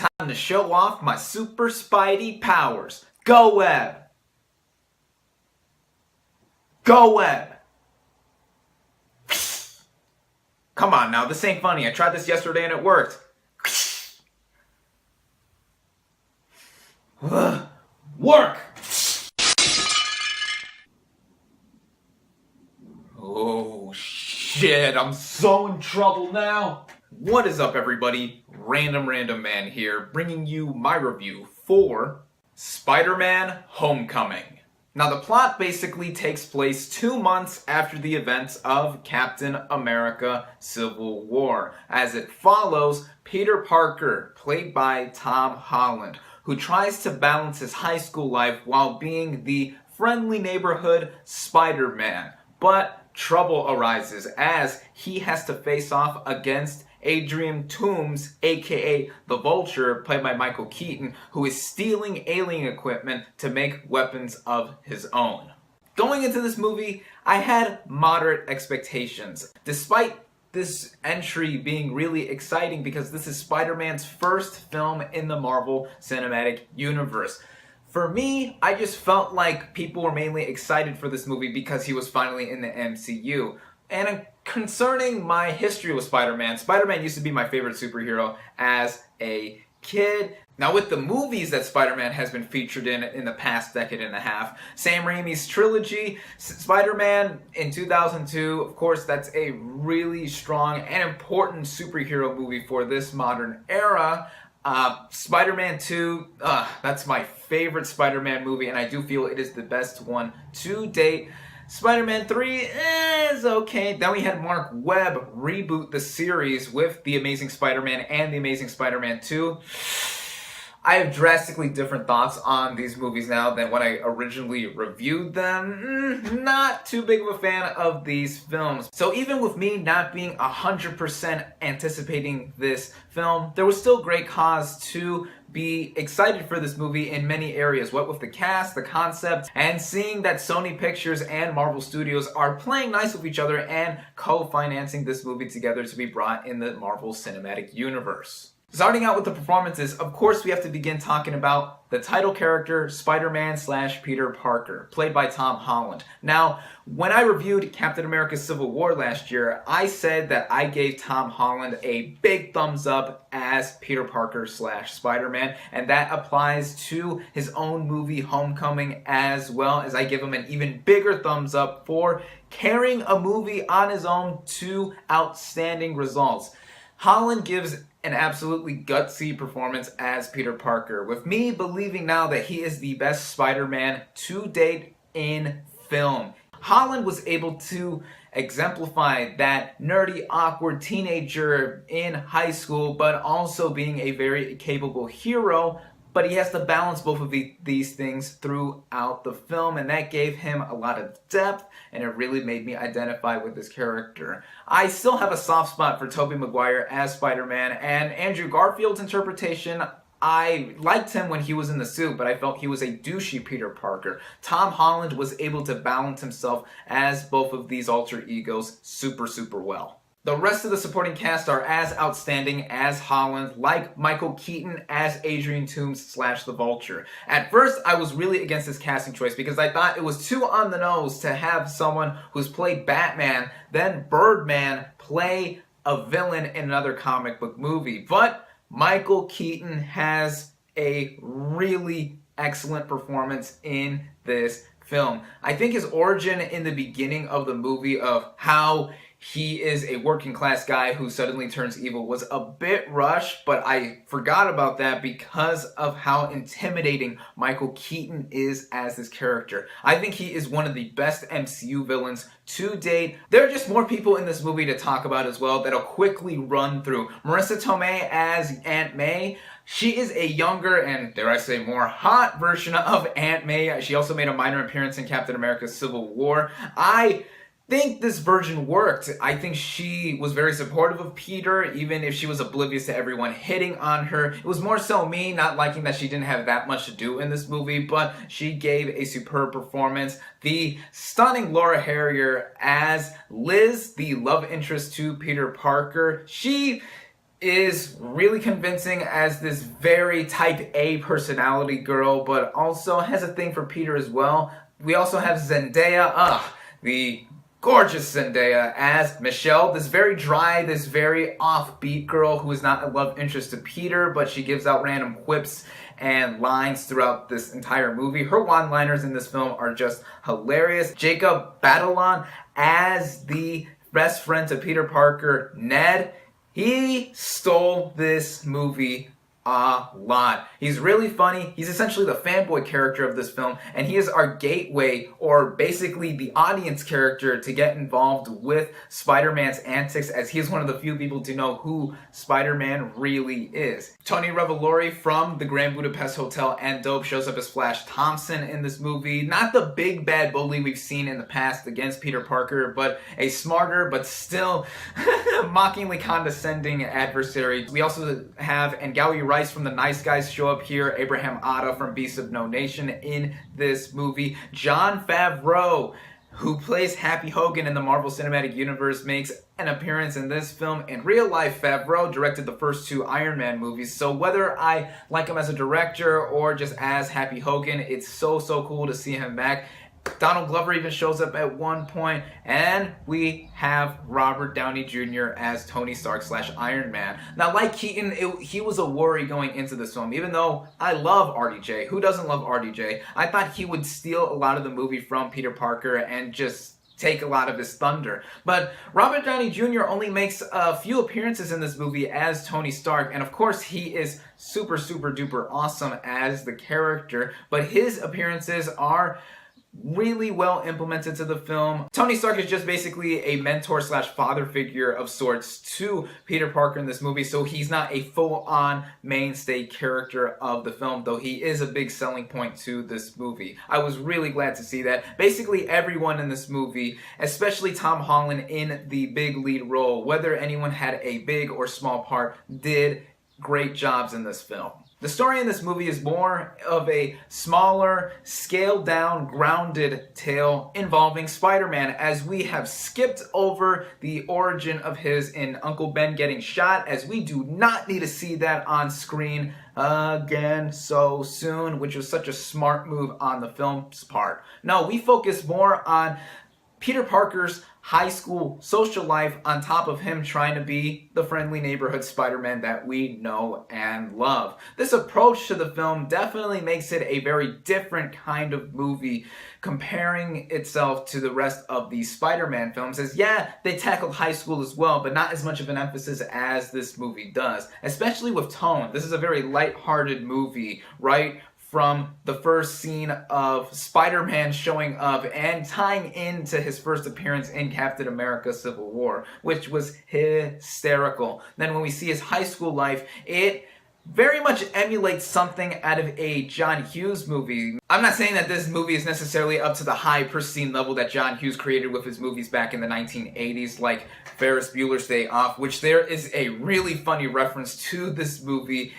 Time to show off my super Spidey powers. Go Web! Go Web! Come on now, this ain't funny. I tried this yesterday and it worked. Work! Oh shit, I'm so in trouble now. What is up everybody? Random Random Man here, bringing you my review for Spider-Man Homecoming. Now the plot basically takes place 2 months after the events of Captain America Civil War, as it follows Peter Parker, played by Tom Holland, who tries to balance his high school life while being the friendly neighborhood Spider-Man. But trouble arises as he has to face off against Adrian Toomes, aka the Vulture, played by Michael Keaton, who is stealing alien equipment to make weapons of his own. Going into this movie, I had moderate expectations, despite this entry being really exciting because this is Spider-Man's first film in the Marvel Cinematic Universe. For me, I just felt like people were mainly excited for this movie because he was finally in the MCU. And concerning my history with Spider-Man, Spider-Man used to be my favorite superhero as a kid. Now with the movies that Spider-Man has been featured in the past decade and a half, Sam Raimi's trilogy, Spider-Man in 2002, of course that's a really strong and important superhero movie for this modern era. Spider-Man 2, that's my favorite Spider-Man movie, and I do feel it is the best one to date. Spider-Man 3 is okay. Then we had Mark Webb reboot the series with The Amazing Spider-Man and The Amazing Spider-Man 2. I have drastically different thoughts on these movies now than when I originally reviewed them. Not too big of a fan of these films. So even with me not being 100% anticipating this film, there was still great cause to be excited for this movie in many areas. What with the cast, the concept, and seeing that Sony Pictures and Marvel Studios are playing nice with each other and co-financing this movie together to be brought in the Marvel Cinematic Universe. Starting out with the performances, of course we have to begin talking about the title character, Spider-Man / Peter Parker, played by Tom Holland. Now, when I reviewed Captain America Civil War last year, I said that I gave Tom Holland a big thumbs up as Peter Parker / Spider-Man, and that applies to his own movie Homecoming as well, as I give him an even bigger thumbs up for carrying a movie on his own to outstanding results. Holland gives an absolutely gutsy performance as Peter Parker, with me believing now that he is the best Spider-Man to date in film. Holland was able to exemplify that nerdy, awkward teenager in high school, but also being a very capable hero. But he has to balance both of these things throughout the film, and that gave him a lot of depth, and it really made me identify with this character. I still have a soft spot for Tobey Maguire as Spider-Man, and Andrew Garfield's interpretation, I liked him when he was in the suit, but I felt he was a douchey Peter Parker. Tom Holland was able to balance himself as both of these alter egos super well. The rest of the supporting cast are as outstanding as Holland, like Michael Keaton as Adrian Toomes / the Vulture. At first, I was really against this casting choice because I thought it was too on the nose to have someone who's played Batman, then Birdman, play a villain in another comic book movie. But Michael Keaton has a really excellent performance in this film. I think his origin in the beginning of the movie of how he is a working class guy who suddenly turns evil was a bit rushed, but I forgot about that because of how intimidating Michael Keaton is as this character. I think he is one of the best MCU villains to date. There are just more people in this movie to talk about as well that I'll quickly run through. Marissa Tomei as Aunt May. She is a younger and, dare I say, more hot version of Aunt May. She also made a minor appearance in Captain America Civil War. I think this version worked. I think she was very supportive of Peter, even if she was oblivious to everyone hitting on her. It was more so me not liking that she didn't have that much to do in this movie, but she gave a superb performance. The stunning Laura Harrier as Liz, the love interest to Peter Parker. She is really convincing as this very type A personality girl, but also has a thing for Peter as well. We also have Zendaya, the gorgeous Zendaya as Michelle, this very dry, this very offbeat girl who is not a love interest to Peter, but she gives out random quips and lines throughout this entire movie. Her one-liners in this film are just hilarious. Jacob Batalon as the best friend to Peter Parker, Ned. He stole this movie a lot. He's really funny. He's essentially the fanboy character of this film, and he is our gateway, or basically the audience character, to get involved with Spider-Man's antics, as he is one of the few people to know who Spider-Man really is. Tony Revolori from the Grand Budapest Hotel and Dope shows up as Flash Thompson in this movie. Not the big bad bully we've seen in the past against Peter Parker, but a smarter but still mockingly condescending adversary. We also have Ngawi Rice from The Nice Guys show up here, Abraham Atta from Beasts of No Nation in this movie. Jon Favreau, who plays Happy Hogan in the Marvel Cinematic Universe, makes an appearance in this film. In real life, Favreau directed the first 2 Iron Man movies, so whether I like him as a director or just as Happy Hogan, it's so cool to see him back. Donald Glover even shows up at one point, and we have Robert Downey Jr. as Tony Stark / Iron Man. Now, like Keaton, he was a worry going into this film. Even though I love RDJ, who doesn't love RDJ? I thought he would steal a lot of the movie from Peter Parker and just take a lot of his thunder. But Robert Downey Jr. only makes a few appearances in this movie as Tony Stark, and of course he is super duper awesome as the character, but his appearances are really well implemented to the film. Tony Stark is just basically a mentor / father figure of sorts to Peter Parker in this movie, so he's not a full-on mainstay character of the film, though he is a big selling point to this movie. I was really glad to see that. Basically everyone in this movie, especially Tom Holland in the big lead role, whether anyone had a big or small part, did great jobs in this film. The story in this movie is more of a smaller, scaled-down, grounded tale involving Spider-Man, as we have skipped over the origin of his in Uncle Ben getting shot, as we do not need to see that on screen again so soon, which was such a smart move on the film's part. No, we focus more on Peter Parker's high school social life on top of him trying to be the friendly neighborhood Spider-Man that we know and love. This approach to the film definitely makes it a very different kind of movie, comparing itself to the rest of the Spider-Man films, as yeah, they tackled high school as well, but not as much of an emphasis as this movie does, especially with tone. This is a very light-hearted movie, right? From the first scene of Spider-Man showing up and tying into his first appearance in Captain America Civil War, which was hysterical. Then when we see his high school life, it very much emulates something out of a John Hughes movie. I'm not saying that this movie is necessarily up to the high pristine level that John Hughes created with his movies back in the 1980s, like Ferris Bueller's Day Off, which there is a really funny reference to this movie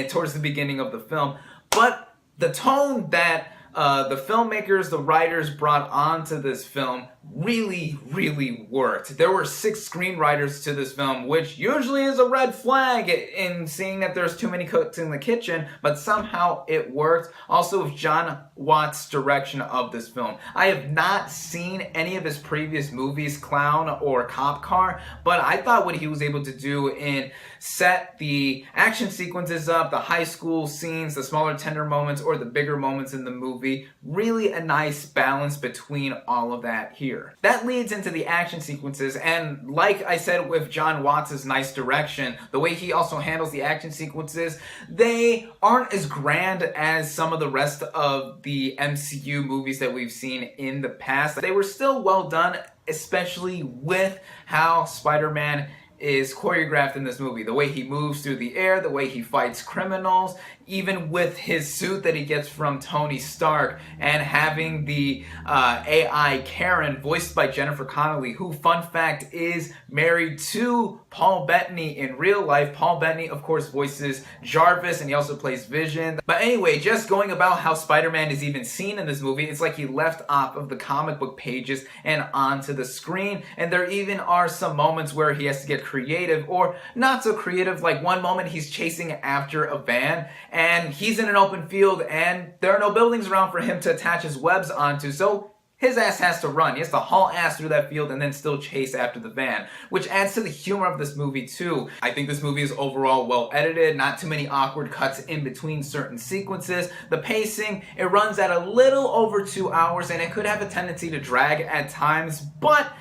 towards the beginning of the film. But the tone that the filmmakers, the writers brought onto this film really worked. There were 6 screenwriters to this film, which usually is a red flag in seeing that there's too many cooks in the kitchen, but somehow it worked. Also with John Watts' direction of this film. I have not seen any of his previous movies, Clown or Cop Car, but I thought what he was able to do in set the action sequences up, the high school scenes, the smaller tender moments, or the bigger moments in the movie, really a nice balance between all of that here. That leads into the action sequences, and like I said with John Watts' nice direction, the way he also handles the action sequences, they aren't as grand as some of the rest of the MCU movies that we've seen in the past. They were still well done, especially with how Spider-Man is choreographed in this movie. The way he moves through the air, the way he fights criminals, even with his suit that he gets from Tony Stark, and having the AI Karen, voiced by Jennifer Connelly, who, fun fact, is married to Paul Bettany in real life. Paul Bettany, of course, voices Jarvis, and he also plays Vision. But anyway, just going about how Spider-Man is even seen in this movie, it's like he left off of the comic book pages and onto the screen, and there even are some moments where he has to get creative or not so creative. Like one moment he's chasing after a van and he's in an open field and there are no buildings around for him to attach his webs onto, so his ass has to run. He has to haul ass through that field and then still chase after the van, which adds to the humor of this movie too. I think this movie is overall well edited, not too many awkward cuts in between certain sequences. The pacing, it runs at a little over 2 hours and it could have a tendency to drag at times, but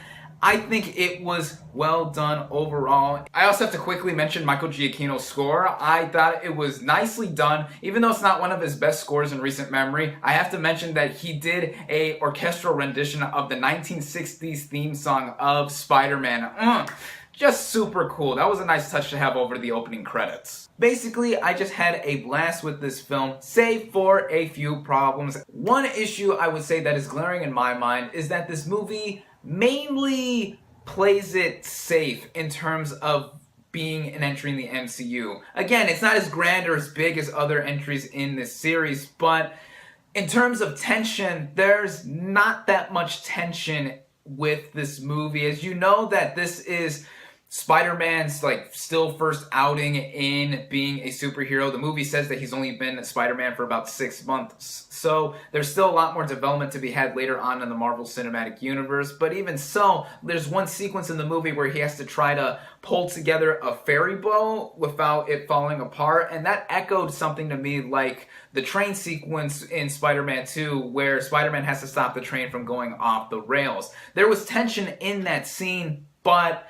I think it was well done overall. I also have to quickly mention Michael Giacchino's score. I thought it was nicely done, even though it's not one of his best scores in recent memory. I have to mention that he did a orchestral rendition of the 1960s theme song of Spider-Man. Just super cool. That was a nice touch to have over the opening credits. Basically, I just had a blast with this film, save for a few problems. One issue I would say that is glaring in my mind is that this movie mainly plays it safe in terms of being an entry in the MCU. Again, it's not as grand or as big as other entries in this series, but in terms of tension, there's not that much tension with this movie. As you know that this is Spider-Man's still first outing in being a superhero. The movie says that he's only been Spider-Man for about 6 months. So there's still a lot more development to be had later on in the Marvel Cinematic Universe. But even so, there's one sequence in the movie where he has to try to pull together a ferry boat without it falling apart. And that echoed something to me like the train sequence in Spider-Man 2 where Spider-Man has to stop the train from going off the rails. There was tension in that scene, but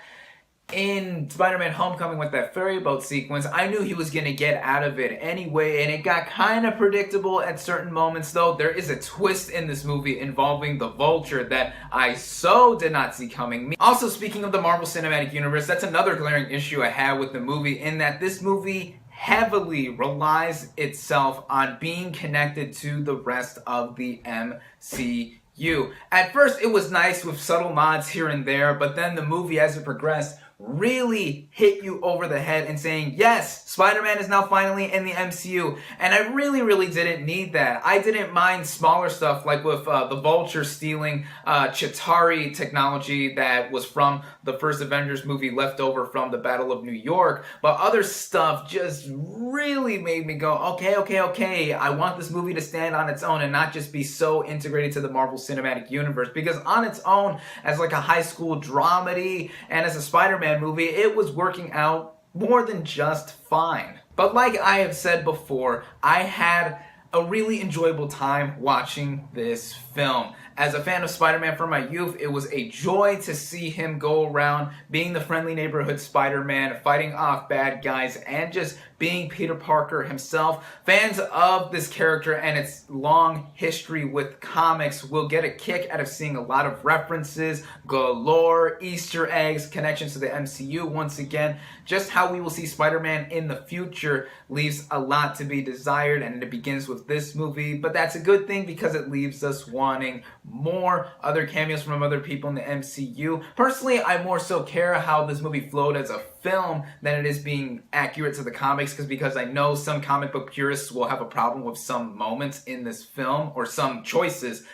in Spider-Man Homecoming with that ferry boat sequence, I knew he was going to get out of it anyway, and it got kind of predictable at certain moments, though. There is a twist in this movie involving the Vulture that I so did not see coming. Also, speaking of the Marvel Cinematic Universe, that's another glaring issue I had with the movie, in that this movie heavily relies itself on being connected to the rest of the MCU. At first, it was nice with subtle nods here and there, but then the movie, as it progressed, really hit you over the head and saying, yes, Spider-Man is now finally in the MCU. And I really didn't need that. I didn't mind smaller stuff like with the Vulture stealing Chitauri technology that was from the first Avengers movie left over from the Battle of New York. But other stuff just really made me go, okay. I want this movie to stand on its own and not just be so integrated to the Marvel Cinematic Universe. Because on its own, as like a high school dramedy and as a Spider-Man movie, it was working out more than just fine. But like I have said before, I had a really enjoyable time watching this film. As a fan of Spider-Man from my youth, it was a joy to see him go around being the friendly neighborhood Spider-Man, fighting off bad guys, and just being Peter Parker himself. Fans of this character and its long history with comics will get a kick out of seeing a lot of references, galore, Easter eggs, connections to the MCU once again. Just how we will see Spider-Man in the future leaves a lot to be desired, and it begins with this movie, but that's a good thing because it leaves us wanting more other cameos from other people in the MCU. Personally, I more so care how this movie flowed as a film than it is being accurate to the comics, because I know some comic book purists will have a problem with some moments in this film or some choices,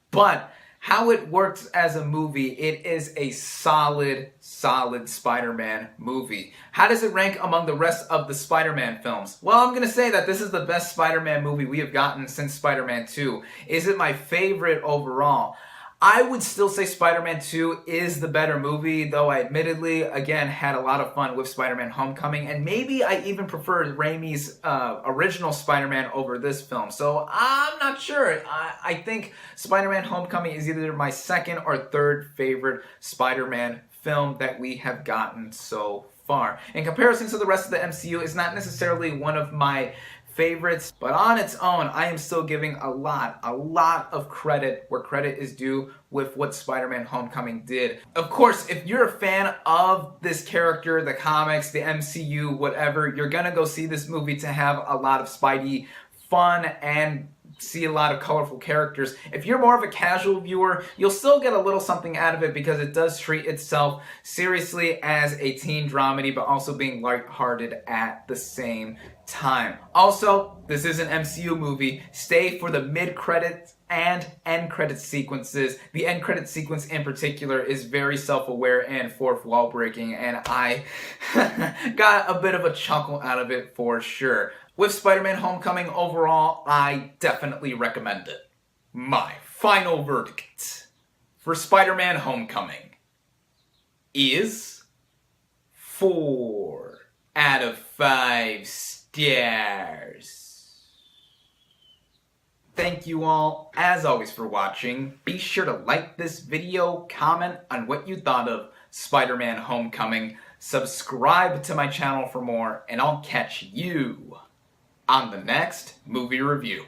but how it works as a movie, it is a solid Spider-Man movie. How does it rank among the rest of the Spider-Man films? Well, I'm going to say that this is the best Spider-Man movie we have gotten since Spider-Man 2. Is it my favorite overall? I would still say Spider-Man 2 is the better movie, though I admittedly, again, had a lot of fun with Spider-Man Homecoming, and maybe I even preferred Raimi's original Spider-Man over this film. So I'm not sure. I think Spider-Man Homecoming is either my second or third favorite Spider-Man film that we have gotten so far. In comparison to the rest of the MCU, it's not necessarily one of my favorites, but on its own, I am still giving a lot of credit where credit is due with what Spider-Man Homecoming did. Of course, if you're a fan of this character, the comics, the MCU, whatever, you're gonna go see this movie to have a lot of Spidey fun and see a lot of colorful characters. If you're more of a casual viewer, you'll still get a little something out of it because it does treat itself seriously as a teen dramedy, but also being lighthearted at the same time. Also, this is an MCU movie. Stay for the mid-credits and end credit sequences. The end credit sequence in particular is very self-aware and fourth wall breaking, and I got a bit of a chuckle out of it for sure. With Spider-Man Homecoming overall, I definitely recommend it. My final verdict for Spider-Man Homecoming is 4 out of 5 stars. Thank you all, as always, for watching. Be sure to like this video, comment on what you thought of Spider-Man Homecoming, subscribe to my channel for more, and I'll catch you on the next movie review.